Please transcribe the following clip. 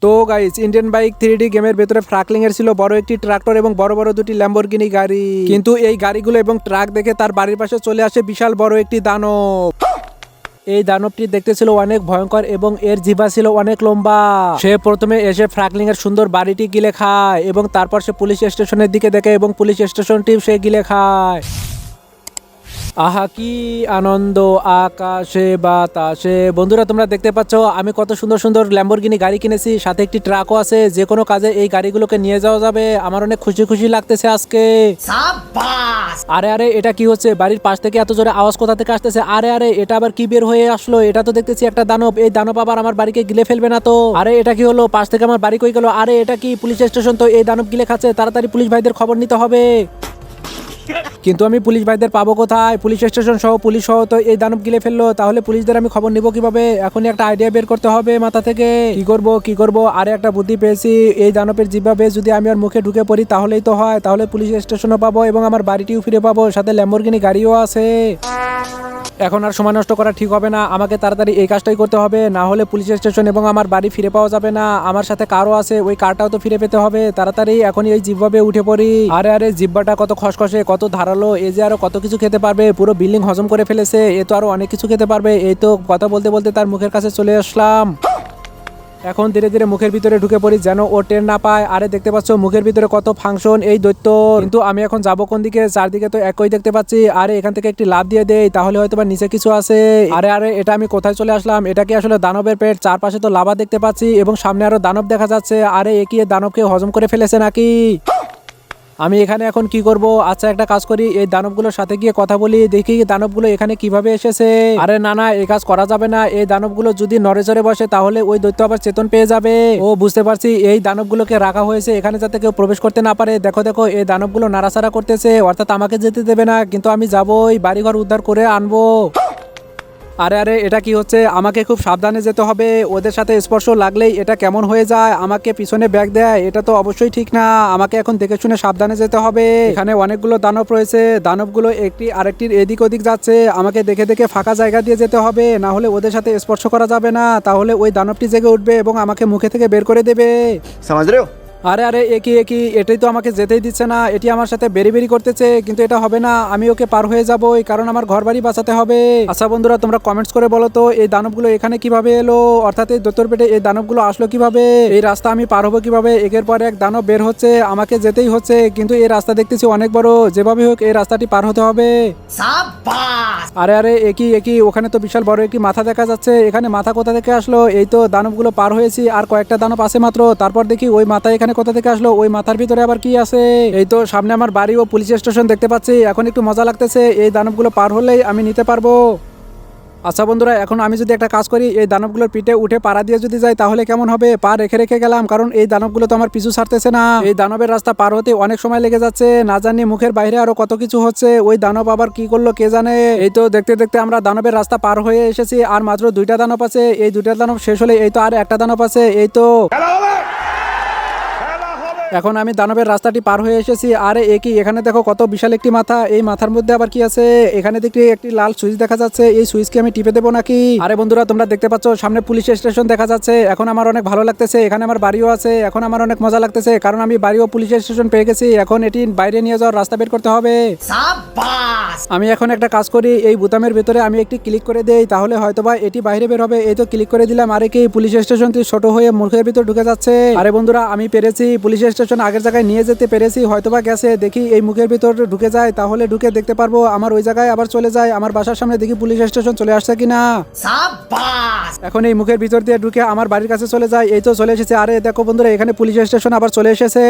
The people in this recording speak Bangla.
তো গাইস, ইন্ডিয়ান বাইক 3D গেমের ভেতরে ফ্রাকলিং এর ছিল বড় একটি ট্রাক্টর এবং বড় বড় দুটি ল্যাম্বরগিনি গাড়ি। কিন্তু এই গাড়িগুলো এবং ট্রাক দেখে তার বাড়ির পাশে চলে আসে বিশাল বড় একটি দানব। এই দানবটি দেখতে ছিল অনেক ভয়ঙ্কর এবং এর জিহ্বা ছিল অনেক লম্বা। সে প্রথমে এসে ফ্রাকলিং এর সুন্দর বাড়িটি গিলে খায় এবং তারপর সে পুলিশ স্টেশনের দিকে দেখে এবং পুলিশ স্টেশনটি সে গিলে খায়। আহা কি আনন্দ আকাশে বাতাসে। বন্ধুরা, তোমরা দেখতে পাচ্ছ আমি কত সুন্দর সুন্দর ল্যাম্বরগিনি গাড়ি কিনেছি, সাথে একটি ট্রাকও আছে। যে কোনো কাজে এই গাড়িগুলোকে নিয়ে যাওয়া যাবে। আমার অনেক খুশি খুশি লাগতেছে আজকে। আরে আরে, এটা কি হচ্ছে? বাড়ির পাশ থেকে এত জোরে আওয়াজ কোথা থেকে আসতেছে? আরে আরে, এটা আবার কি বের হয়ে আসলো? এটা তো দেখতেছি একটা দানব। এই দানব আবার আমার বাড়িকে গিলে ফেলবে না তো? আরে এটা কি হলো? পাশ থেকে আমার বাড়ি কই গেল? আরে এটা কি পুলিশ স্টেশন? তো এই দানব গিলে খাচ্ছে। তাড়াতাড়ি পুলিশ ভাইদের খবর নিতে হবে। কিন্তু আমি পুলিশ ভাইদের পাবো কোথায়? পুলিশ স্টেশন সহ পুলিশ সহ তো এই দানব গিলে ফেললো, তাহলে পুলিশদের আমি খবর নিব কিভাবে? এখনই একটা আইডিয়া বের করতে হবে মাথা থেকে। কি করব? আরে একটা বুদ্ধি পেয়েছি। এই দানবের জিহ্বা বেশ যদি আমি ওর মুখে ঢুকে পড়ি তাহলেই তো হয়। তাহলে পুলিশ স্টেশনও পাবো এবং আমার বাড়িটিও ফিরে পাবো, সাথে ল্যাম্বরগিনি গাড়িও আছে। এখন আর সময় নষ্ট করা ঠিক হবে না। আমাকে তাড়াতাড়ি এই কাজটাই করতে হবে, না হলে পুলিশ স্টেশন এবং আমার বাড়ি ফিরে পাওয়া যাবে না। আমার সাথে কারও আছে, ওই কারটাও তো ফিরে পেতে হবে। তাড়াতাড়ি এখনই ওই জিহ্বাবে উঠে পড়ি। আরে আরে, জিহ্বাটা কত খসখসে, কত ধারালো। এ যে আরো কত কিছু খেতে পারবে। পুরো বিল্ডিং হজম করে ফেলেছে। এ তো আরো অনেক কিছু খেতে পারবে। এই তো কথা বলতে বলতে তার মুখের কাছে চলে আসলাম। এখন ধীরে ধীরে মুখের ভিতরে ঢুকে পড়ি যেন ও টের না পায়। আরে দেখতে পাচ্ছ মুখের ভিতরে কত ফাংশন এই দৈত্য। কিন্তু আমি এখন যাবো কোন দিকে? চারদিকে তো একই দেখতে পাচ্ছি। আরে এখান থেকে একটি লাফ দিয়ে দেই, তাহলে হয়তো বা নিচে কিছু আছে। আরে আরে, এটা আমি কোথায় চলে আসলাম? এটা কি আসলে দানবের পেট? চারপাশে তো লাভা দেখতে পাচ্ছি এবং সামনে আরো দানব দেখা যাচ্ছে। আরে এ কি দানবকে হজম করে ফেলেছে নাকি? আমি এখানে এখন কি করব? আচ্ছা, একটা কাজ করি, এই দানবগুলোর সাথে গিয়ে কথা বলি, দেখি দানবগুলো এখানে কিভাবে এসেছে। আরে না না, এই কাজ করা যাবে না। এই দানবগুলো যদি নড়ে চড়ে বসে তাহলে ওই দৈত্য আবার চেতন পেয়ে যাবে। ও বুঝতে পারছি, এই দানবগুলোকে রাখা হয়েছে এখানে যাতে কেউ প্রবেশ করতে না পারে। দেখো দেখো, এই দানবগুলো নাড়াচাড়া করতেছে, অর্থাৎ আমাকে যেতে দেবে না। কিন্তু আমি যাবোই, বাড়িঘর উদ্ধার করে আনবো। আরে আরে, এটা কি হচ্ছে? আমাকে খুব সাবধানে যেতে হবে। ওদের সাথে স্পর্শ লাগলেই এটা কেমন হয়ে যায়, আমাকে পিছনে ব্যাগ দেয়। এটা তো অবশ্যই ঠিক না। আমাকে এখন দেখে শুনে সাবধানে যেতে হবে। এখানে অনেকগুলো দানব রয়েছে। দানবগুলো একটি আরেকটির এদিক ওদিক যাচ্ছে। আমাকে দেখে দেখে ফাঁকা জায়গা দিয়ে যেতে হবে, না হলে ওদের সাথে স্পর্শ করা যাবে না। তাহলে ওই দানবটি জেগে উঠবে এবং আমাকে মুখে থেকে বের করে দেবে। समझ रहे हो। আরে আরে, একই এটাই তো আমাকে যেতেই দিচ্ছে না। এটি আমার সাথে বেরি বেরি করতেছে, কিন্তু এটা হবে না। আমি ওকে পার হয়ে যাবই, কারণ আমার ঘর বাড়ি বাঁচাতে হবে। আচ্ছা বন্ধুরা, তোমরা কমেন্টস করে বলো তো এই দানবগুলো এখানে কিভাবে এলো, অর্থাৎ এই দৈত্যর পেটে এই দানবগুলো আসলো কিভাবে? এই রাস্তা আমি পার হবো কিভাবে? একের পর এক দানব বের হচ্ছে, আমাকে যেতেই হচ্ছে। কিন্তু এই রাস্তা দেখতেছি অনেক বড়, যেভাবে হোক এই রাস্তাটি পার হতে হবে। আরে আরে, একই ওখানে তো বিশাল বড় একটি মাথা দেখা যাচ্ছে। এখানে মাথা কোথা থেকে আসলো? এই তো দানবগুলো পার হয়েছি, আর কয়েকটা দানব আছে মাত্র। তারপর দেখি ওই মাথা এখানে কোথা থেকে আসলো? ওই মাথার ভিতরে আবার কি আছে? এই তো সামনে আমার বাড়ি ও পুলিশ স্টেশন দেখতে পাচ্ছি। এখন একটু মজা লাগতেছে, এই দানবগুলো পার হলেই আমি নিতে পারবো। আচ্ছা বন্ধুরা, এখন আমি যদি একটা কাজ করি, এই দানবগুলোর পিঠে উঠে পাড়া দিয়ে যদি যাই তাহলে কেমন হবে? পা রেখে রেখে গেলাম, কারণ এই দানবগুলো তো আমার পিছু ছাড়তেছে না। এই দানবের রাস্তা পার হতে অনেক সময় লেগে যাচ্ছে, না জানি মুখের বাইরে আরো কত কিছু হচ্ছে। ওই দানব আবার কি করলো কে জানে। এই তো দেখতে দেখতে আমরা দানবের রাস্তা পার হয়ে এসেছি, আর মাত্র দুইটা দানব আছে। এই দুইটা দানব শেষ হলে এই তো আর একটা দানব আছে। এই তো এখন আমি দানবের রাস্তাটি পার হয়ে এসেছি। আরে এখানে দেখো কত বিশাল একটি মাথা। এই মাথার মধ্যে আবার কি আছে? এখানে দেখি একটি লাল সুইচ দেখা যাচ্ছে। এই সুইচকে আমি টিপে দেবো নাকি? আরে বন্ধুরা, তোমরা দেখতে পাচ্ছ সামনে পুলিশ স্টেশন দেখা যাচ্ছে। এখন আমার অনেক ভালো লাগতেছে। এখানে আমার বাড়িও আছে। এখন আমার অনেক মজা লাগতেছে, কারণ আমি বাড়ি ও পুলিশ স্টেশন পেয়ে গেছি। এখন এটি বাইরে নিয়ে যাওয়ার রাস্তা বের করতে হবে। আমি এখন একটা কাজ করি, এই বোতামের ভিতরে আমি একটি ক্লিক করে দেই, তাহলে হয়তোবা এটি বাইরে বের হবে। এই তো ক্লিক করে দিলাম। আরে কি পুলিশ স্টেশনটি ছোট হয়ে মুখের ভিতর ঢুকে যাচ্ছে। আরে বন্ধুরা, আমি পেরেছি, পুলিশ স্টেশন আগের জায়গায় নিয়ে যেতে পেরেছি। হয়তোবা গেছে, দেখি এই মুখের ভিতর ঢুকে যায়, তাহলে ঢুকে দেখতে পারবো আমার ওই জায়গায় আবার চলে যায়। আমার বাসার সামনে দেখি পুলিশ স্টেশন চলে আসছে কিনা। এখন এই মুখের ভিতর দিয়ে ঢুকে আমার বাড়ির কাছে চলে যায়। এই তো চলে এসেছে। আরে দেখো বন্ধুরা, এখানে পুলিশ স্টেশন আবার চলে এসেছে।